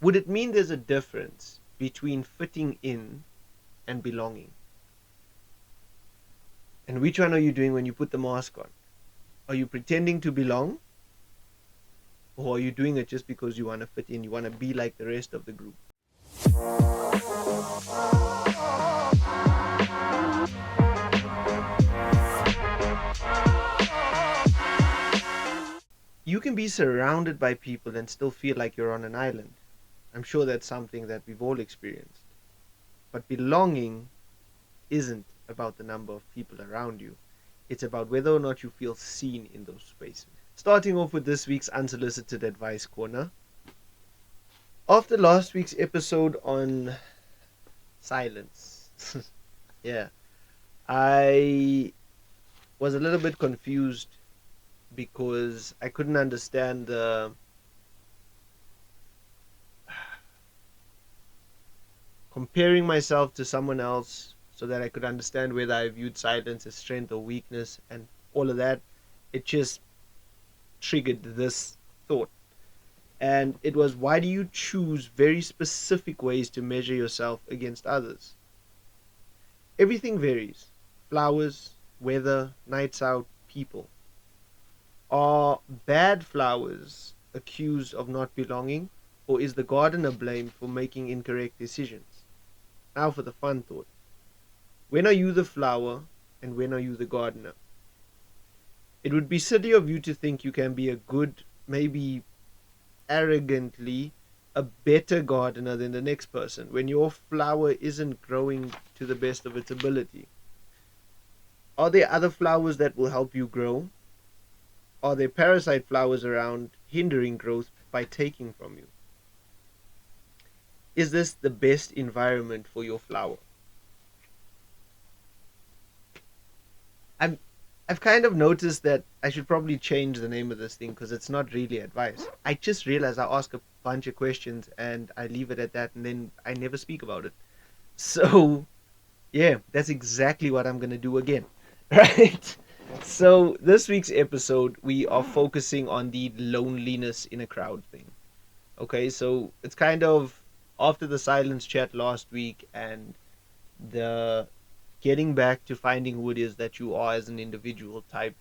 would it mean there's a difference between fitting in and belonging? And which one are you doing when you put the mask on? Are you pretending to belong? Or are you doing it just because you want to fit in? You want to be like the rest of the group? You can be surrounded by people and still feel like you're on an island. I'm sure that's something that we've all experienced. But belonging isn't about the number of people around you. It's about whether or not you feel seen in those spaces. Starting off with this week's Unsolicited Advice Corner. After last week's episode on silence, yeah, I was a little bit confused because I couldn't understand the comparing myself to someone else so that I could understand whether I viewed silence as strength or weakness and all of that. It just triggered this thought. And it was, why do you choose very specific ways to measure yourself against others? Everything varies. Flowers, weather, nights out, people. Are bad flowers accused of not belonging, or is the gardener blamed for making incorrect decisions? Now for the fun thought. When are you the flower and when are you the gardener? It would be silly of you to think you can be a good, maybe arrogantly, a better gardener than the next person when your flower isn't growing to the best of its ability. Are there other flowers that will help you grow? Are there parasite flowers around hindering growth by taking from you? Is this the best environment for your flower? I'm I've kind of noticed that I should probably change the name of this thing because it's not really advice. I just realized I ask a bunch of questions and I leave it at that and then I never speak about it. So, yeah, that's exactly what I'm going to do again. Right? So, this week's episode, we are focusing on the loneliness in a crowd thing. Okay, so it's kind of after the silence chat last week and the getting back to finding who it is that you are as an individual type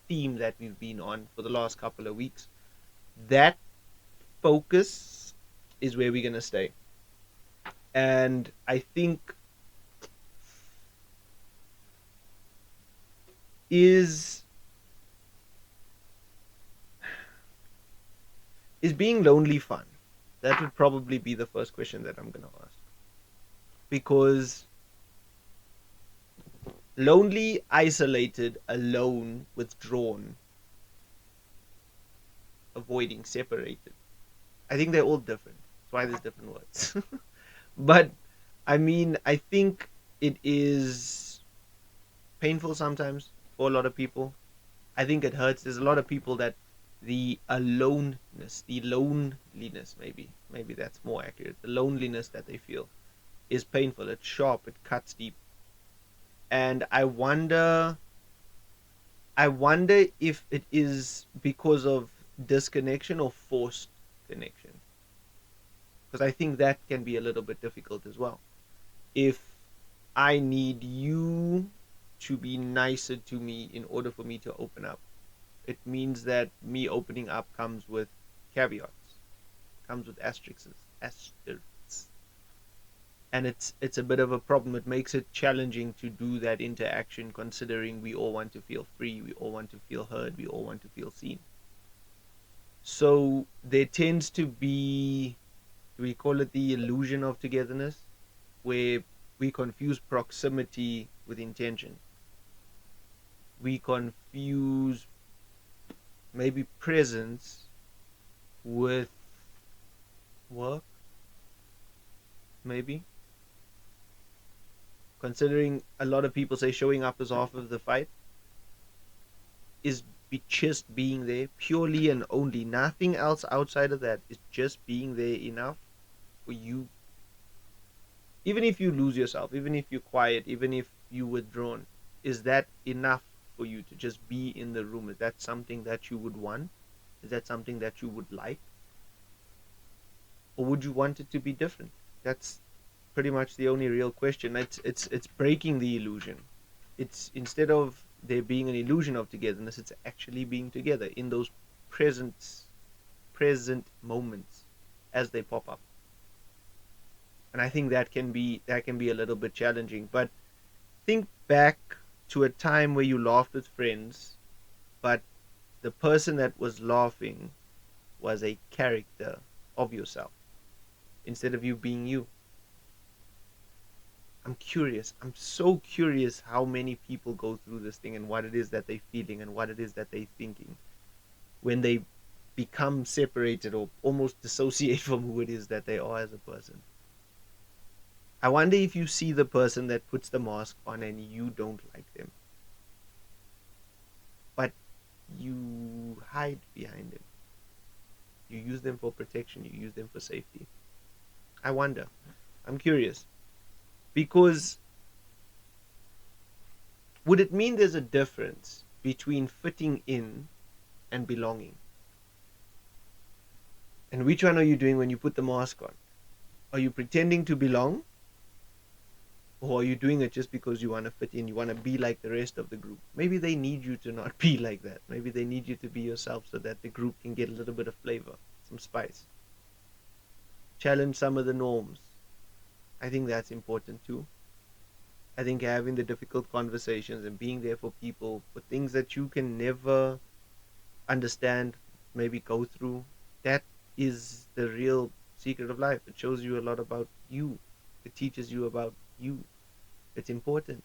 theme that we've been on for the last couple of weeks. That focus is where we're going to stay. And I think is being lonely fun? That would probably be the first question that I'm going to ask. Because lonely, isolated, alone, withdrawn, avoiding, separated. I think they're all different. That's why there's different words. But I mean, I think it is painful sometimes for a lot of people. I think it hurts. There's a lot of people that the aloneness, the loneliness, maybe that's more accurate. The loneliness that they feel is painful. It's sharp. It cuts deep. And I wonder if it is because of disconnection or forced connection. Because I think that can be a little bit difficult as well. If I need you to be nicer to me in order for me to open up, it means that me opening up comes with caveats, comes with asterisks. And it's a bit of a problem. It makes it challenging to do that interaction, considering we all want to feel free, we all want to feel heard, we all want to feel seen. So there tends to be, we call it the illusion of togetherness, where we confuse proximity with intention. We confuse maybe presence with work, maybe. Considering a lot of people say showing up is half of the fight, is just being there, purely and only, nothing else outside of that, is just being there enough for you. Even if you lose yourself, even if you're quiet, even if you withdrawn, is that enough for you to just be in the room? Is that something that you would want? Is that something that you would like? or would you want it to be different? That's pretty much the only real question. It's breaking the illusion. It's instead of there being an illusion of togetherness, it's actually being together in those present moments as they pop up. And I think that can be a little bit challenging. But think back to a time where you laughed with friends, but the person that was laughing was a character of yourself instead of you being you. I'm curious. I'm so curious how many people go through this thing and what it is that they're feeling and what it is that they're thinking when they become separated or almost dissociate from who it is that they are as a person. I wonder if you see the person that puts the mask on and you don't like them, but you hide behind it. You use them for protection, you use them for safety. I wonder. I'm curious. Because would it mean there's a difference between fitting in and belonging? And which one are you doing when you put the mask on? Are you pretending to belong? Or are you doing it just because you want to fit in? You want to be like the rest of the group? Maybe they need you to not be like that. Maybe they need you to be yourself so that the group can get a little bit of flavor, some spice. Challenge some of the norms. I think that's important too. I think having the difficult conversations and being there for people for things that you can never understand, maybe go through, that is the real secret of life. It shows you a lot about you. It teaches you about you. It's important.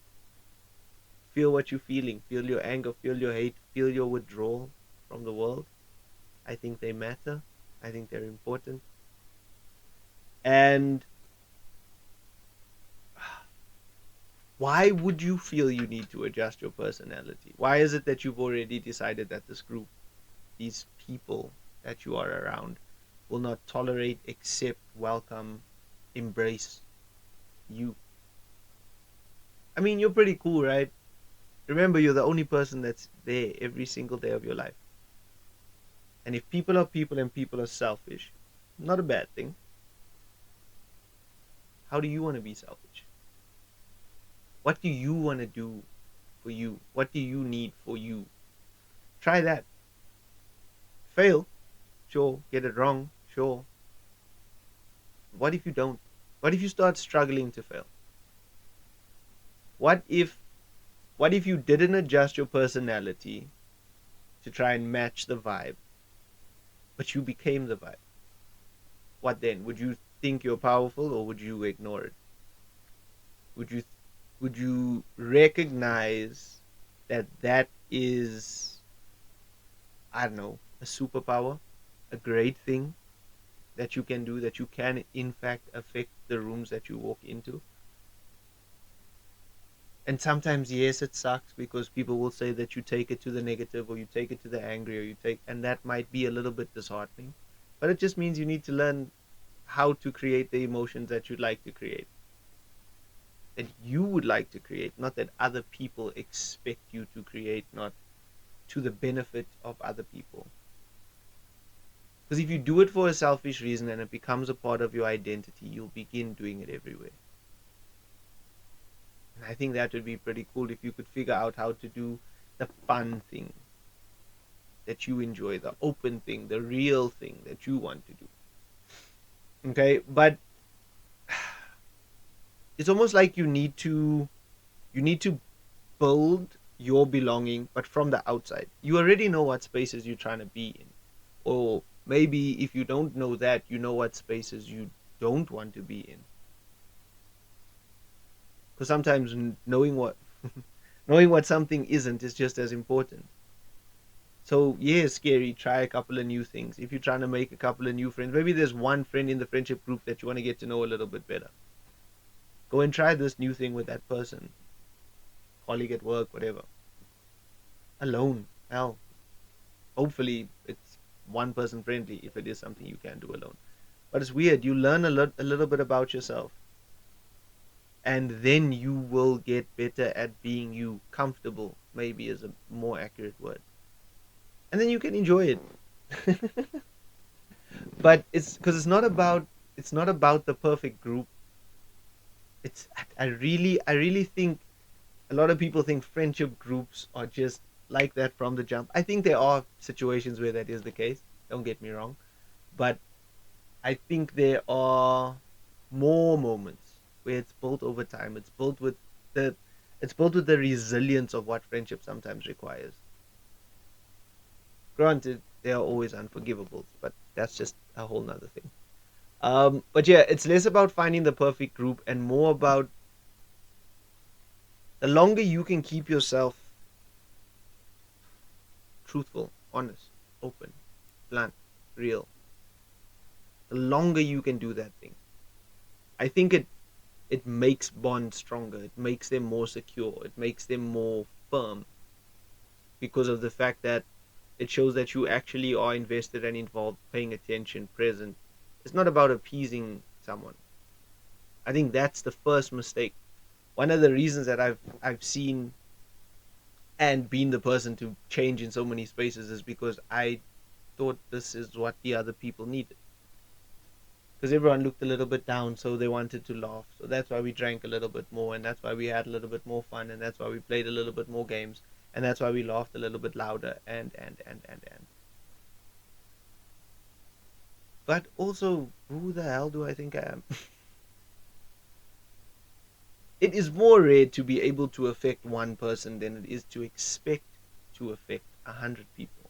Feel what you're feeling. Feel your anger. Feel your hate. Feel your withdrawal from the world. I think they matter. I think they're important. And why would you feel you need to adjust your personality? Why is it that you've already decided that this group, these people that you are around, will not tolerate, accept, welcome, embrace you? I mean, you're pretty cool, right? Remember, you're the only person that's there every single day of your life. And if people are people and people are selfish, not a bad thing. How do you want to be selfish? What do you want to do for you? What do you need for you? Try that. Fail, sure. Get it wrong, sure. What if you don't? What if you start struggling to fail? What if you didn't adjust your personality to try and match the vibe, but you became the vibe? What then? Would you think you're powerful or would you ignore it? Would you recognize that that is, I don't know, a superpower, a great thing that you can do, that you can in fact affect the rooms that you walk into? And sometimes, yes, it sucks because people will say that you take it to the negative or you take it to the angry or and that might be a little bit disheartening. But it just means you need to learn how to create the emotions that you'd like to create, that you would like to create, not that other people expect you to create, not to the benefit of other people. Because if you do it for a selfish reason and it becomes a part of your identity, you'll begin doing it everywhere. And I think that would be pretty cool if you could figure out how to do the fun thing that you enjoy, the open thing, the real thing that you want to do. Okay, but it's almost like you need to build your belonging, but from the outside. You already know what spaces you're trying to be in. Or maybe if you don't know that, you know what spaces you don't want to be in. Because sometimes knowing what knowing what something isn't is just as important. So yeah, it's scary. Try a couple of new things. If you're trying to make a couple of new friends, maybe there's one friend in the friendship group that you want to get to know a little bit better. Go and try this new thing with that person, colleague at work, whatever. Alone, hell. Hopefully, it's one person friendly if it is something you can do alone. But it's weird. You learn a little bit about yourself, and then you will get better at being you. Comfortable, maybe, is a more accurate word. And then you can enjoy it. But it's because it's not about it's not about the perfect group. It's I really think a lot of people think friendship groups are just like that from the jump. I think there are situations where that is the case. Don't get me wrong, but I think there are more moments where it's built over time. The it's built with the resilience of what friendship sometimes requires. Granted, there are always unforgivables, but that's just a whole nother thing. But yeah, it's less about finding the perfect group and more about the longer you can keep yourself truthful, honest, open, blunt, real, the longer you can do that thing. I think it makes bonds stronger. It makes them more secure. It makes them more firm because of the fact that it shows that you actually are invested and involved, paying attention, present. It's not about appeasing someone. I think that's the first mistake. One of the reasons that I've seen and been the person to change in so many spaces is because I thought this is what the other people needed. Because everyone looked a little bit down, so they wanted to laugh. So that's why we drank a little bit more, and that's why we had a little bit more fun, and that's why we played a little bit more games, and that's why we laughed a little bit louder, and. But also, who the hell do I think I am? It is more rare to be able to affect one person than it is to expect to affect 100 people.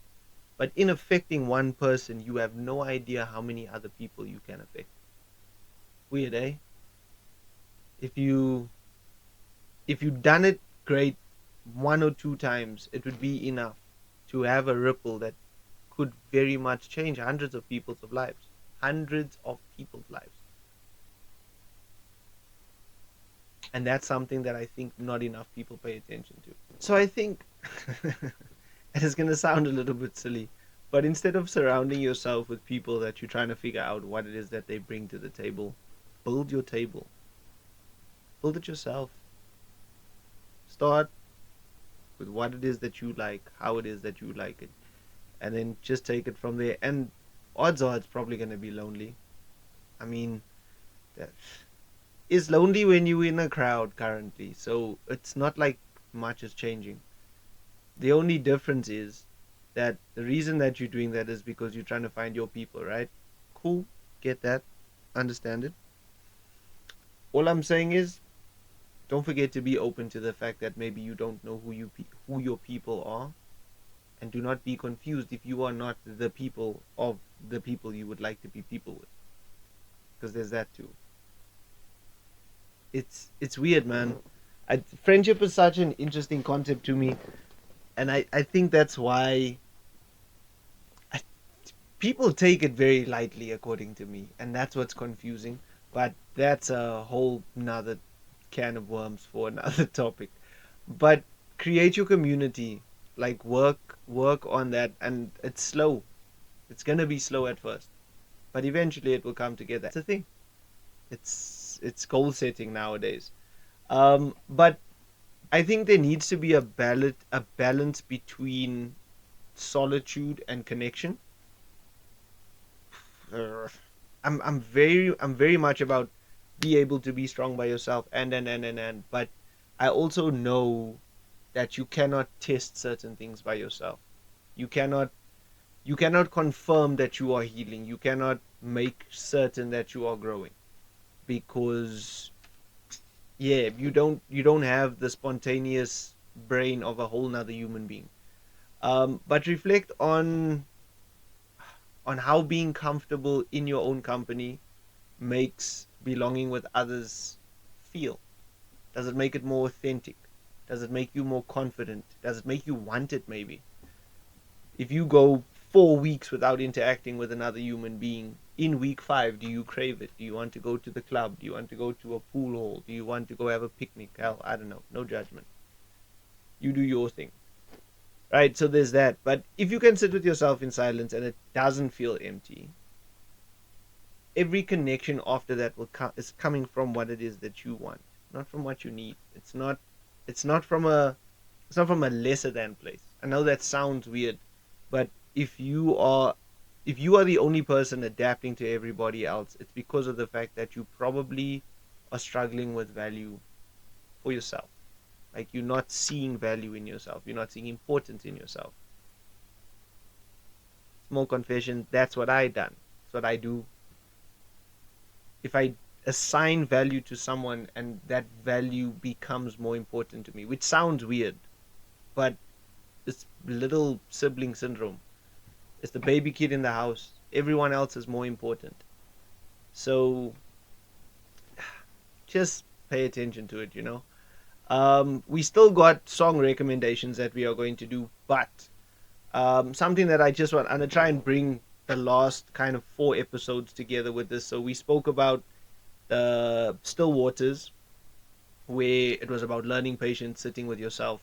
But in affecting one person, you have no idea how many other people you can affect. Weird, eh? If you if you done it great 1 or 2 times, it would be enough to have a ripple that could very much change hundreds of people's lives, and that's something that I think not enough people pay attention to. So I think it is going to sound a little bit silly, but instead of surrounding yourself with people that you're trying to figure out what it is that they bring to the table, build your table, build it yourself. Start with what it is that you like, how it is that you like it, and then just take it from there. And odds are it's probably going to be lonely. I mean, that is lonely when you're in a crowd currently, so it's not like much is changing. The only difference is that the reason that you're doing that is because you're trying to find your people, right? Cool, get that, understand it. All I'm saying is, don't forget to be open to the fact that maybe you don't know who your people are, and do not be confused if you are not the people of the people you would like to be people with, because there's that too. It's weird, man. Friendship is such an interesting concept to me, and I think that's why I, people take it very lightly, according to me, and that's what's confusing. But that's a whole nother can of worms for another topic. But create your community, like work on that, and it's slow. It's gonna be slow at first, but eventually it will come together. It's a thing. It's goal setting nowadays. But I think there needs to be a balance between solitude and connection. uh, I'm very much about be able to be strong by yourself, and but I also know that you cannot test certain things by yourself. You cannot you cannot confirm that you are healing. You cannot make certain that you are growing, because yeah, you don't have the spontaneous brain of a whole nother human being. But reflect on how being comfortable in your own company makes belonging with others feel. Does it make it more authentic? Does it make you more confident? Does it make you want it maybe? If you go 4 weeks without interacting with another human being, in week 5, do you crave it? Do you want to go to the club? Do you want to go to a pool hall? Do you want to go have a picnic? Hell, I don't know. No judgment. You do your thing. Right? So there's that. But if you can sit with yourself in silence and it doesn't feel empty, every connection after that is coming from what it is that you want, not from what you need. It's not from a lesser than place. I know that sounds weird, but if you are if you are the only person adapting to everybody else, it's because of the fact that you probably are struggling with value for yourself. Like you're not seeing value in yourself. You're not seeing importance in yourself. Small confession, that's what I done. That's what I do. If I assign value to someone and that value becomes more important to me, which sounds weird, but it's little sibling syndrome. It's the baby kid in the house. Everyone else is more important. So just pay attention to it. We still got song recommendations that we are going to do, but something that I'm gonna try and bring the last kind of 4 episodes together with this. So we spoke about the Still Waters, where it was about learning patience, sitting with yourself,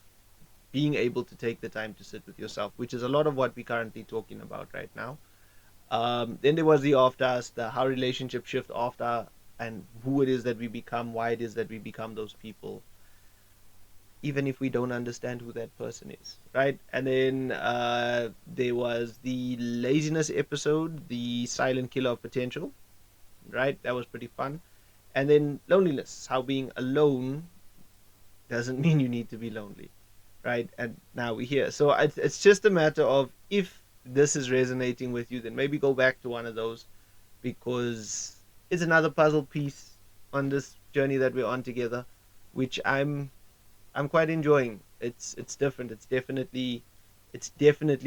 being able to take the time to sit with yourself, which is a lot of what we're currently talking about right now. Then there was the after us, the how relationships shift after, and who it is that we become, why it is that we become those people, even if we don't understand who that person is, right? And then there was the laziness episode, the silent killer of potential, right? That was pretty fun. And then loneliness, how being alone doesn't mean you need to be lonely, right? And now we're here. So it's just a matter of, if this is resonating with you, then maybe go back to one of those, because it's another puzzle piece on this journey that we're on together, which I'm quite enjoying. It's different. It's definitely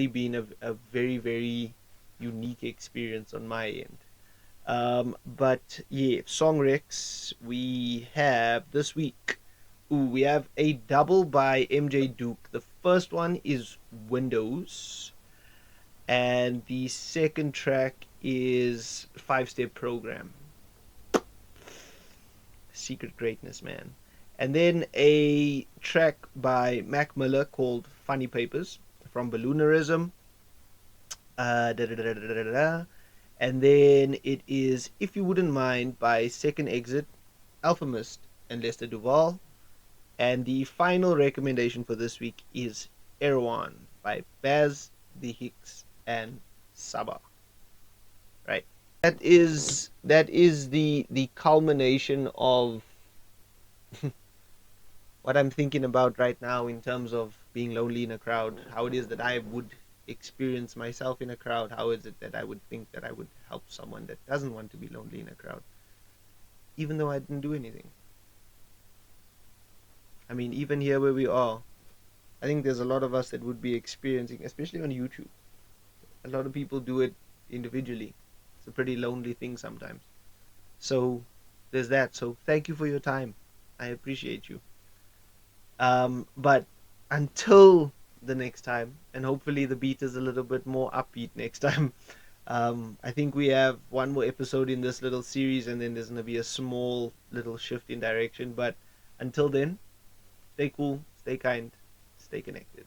been a very, very unique experience on my end. But yeah, song Rex we have this week. Ooh, we have a double by MJ Duke. The first one is Windows, and the second track is Five Step Program. Secret Greatness, man. And then a track by Mac Miller called Funny Papers from Balloonerism. Da, da, da, da, da, da, da. And then it is If You Wouldn't Mind by Second Exit, Alphamist, and Lester Duval. And the final recommendation for this week is Erwan by Baz, The Hicks, and Saba. Right. That is the culmination of what I'm thinking about right now in terms of being lonely in a crowd, how it is that I would experience myself in a crowd, how is it that I would think that I would help someone that doesn't want to be lonely in a crowd, even though I didn't do anything. I mean, even here where we are, I think there's a lot of us that would be experiencing, especially on YouTube. A lot of people do it individually. It's a pretty lonely thing sometimes. So there's that. So thank you for your time. I appreciate you. But until the next time, and hopefully the beat is a little bit more upbeat next time. I think we have one more episode in this little series, and then there's gonna be a small little shift in direction. But until then, stay cool, stay kind, stay connected.